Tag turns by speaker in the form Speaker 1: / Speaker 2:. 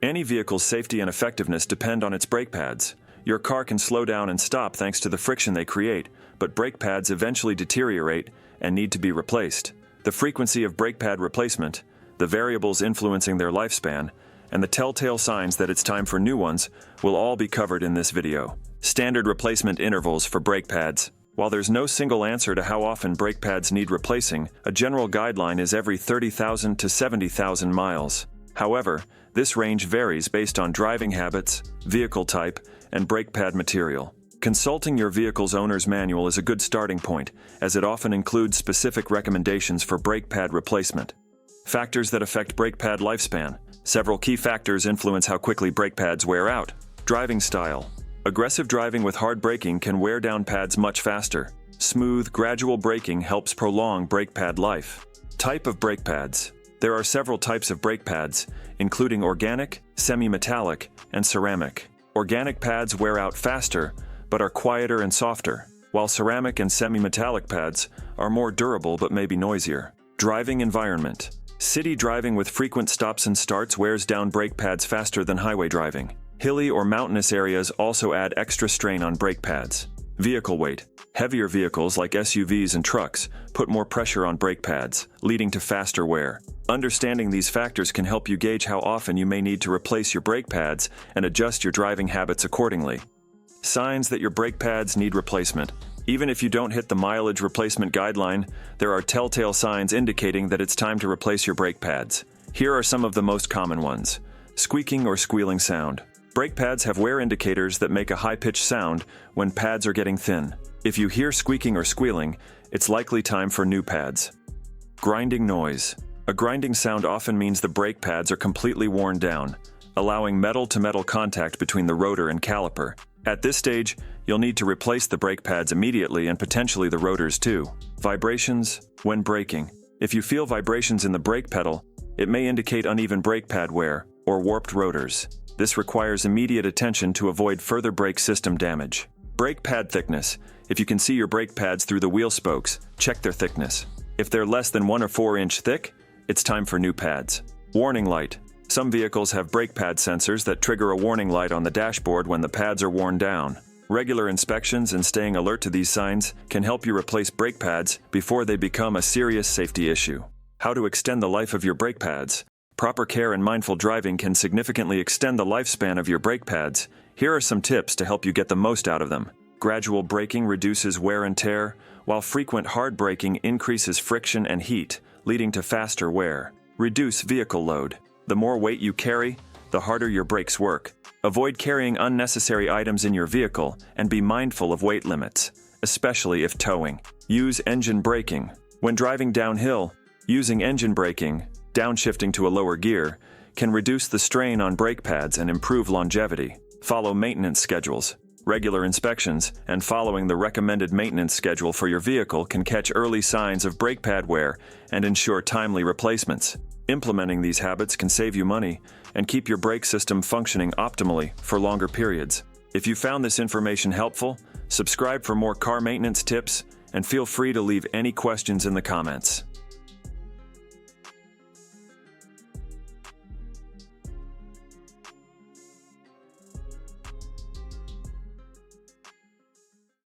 Speaker 1: Any vehicle's safety and effectiveness depend on its brake pads. Your car can slow down and stop thanks to the friction they create, but brake pads eventually deteriorate and need to be replaced. The frequency of brake pad replacement, the variables influencing their lifespan, and the telltale signs that it's time for new ones will all be covered in this video. Standard replacement intervals for brake pads. While there's no single answer to how often brake pads need replacing, a general guideline is every 30,000 to 70,000 miles. However, this range varies based on driving habits, vehicle type, and brake pad material. Consulting your vehicle's owner's manual is a good starting point, as it often includes specific recommendations for brake pad replacement. Factors that affect brake pad lifespan. Several key factors influence how quickly brake pads wear out. Driving style. Aggressive driving with hard braking can wear down pads much faster. Smooth, gradual braking helps prolong brake pad life. Type of brake pads. There are several types of brake pads, including organic, semi-metallic, and ceramic. Organic pads wear out faster, but are quieter and softer, while ceramic and semi-metallic pads are more durable but may be noisier. Driving environment. City driving with frequent stops and starts wears down brake pads faster than highway driving. Hilly or mountainous areas also add extra strain on brake pads. Vehicle weight. Heavier vehicles like SUVs and trucks put more pressure on brake pads, leading to faster wear. Understanding these factors can help you gauge how often you may need to replace your brake pads and adjust your driving habits accordingly. Signs that your brake pads need replacement. Even if you don't hit the mileage replacement guideline, there are telltale signs indicating that it's time to replace your brake pads. Here are some of the most common ones. Squeaking or squealing sound. Brake pads have wear indicators that make a high-pitched sound when pads are getting thin. If you hear squeaking or squealing, it's likely time for new pads. Grinding noise. A grinding sound often means the brake pads are completely worn down, allowing metal-to-metal contact between the rotor and caliper. At this stage, you'll need to replace the brake pads immediately and potentially the rotors too. Vibrations when braking. If you feel vibrations in the brake pedal, it may indicate uneven brake pad wear or warped rotors. This requires immediate attention to avoid further brake system damage. Brake pad thickness. If you can see your brake pads through the wheel spokes, check their thickness. If they're less than 1 or 4 inch thick, it's time for new pads. Warning light. Some vehicles have brake pad sensors that trigger a warning light on the dashboard when the pads are worn down. Regular inspections and staying alert to these signs can help you replace brake pads before they become a serious safety issue. How to extend the life of your brake pads. Proper care and mindful driving can significantly extend the lifespan of your brake pads. Here are some tips to help you get the most out of them. Gradual braking reduces wear and tear, while frequent hard braking increases friction and heat, leading to faster wear. Reduce vehicle load. The more weight you carry, the harder your brakes work. Avoid carrying unnecessary items in your vehicle and be mindful of weight limits, especially if towing. Use engine braking. When driving downhill, using engine braking, downshifting to a lower gear, can reduce the strain on brake pads and improve longevity. Follow maintenance schedules. Regular inspections and following the recommended maintenance schedule for your vehicle can catch early signs of brake pad wear and ensure timely replacements. Implementing these habits can save you money and keep your brake system functioning optimally for longer periods. If you found this information helpful, subscribe for more car maintenance tips and feel free to leave any questions in the comments.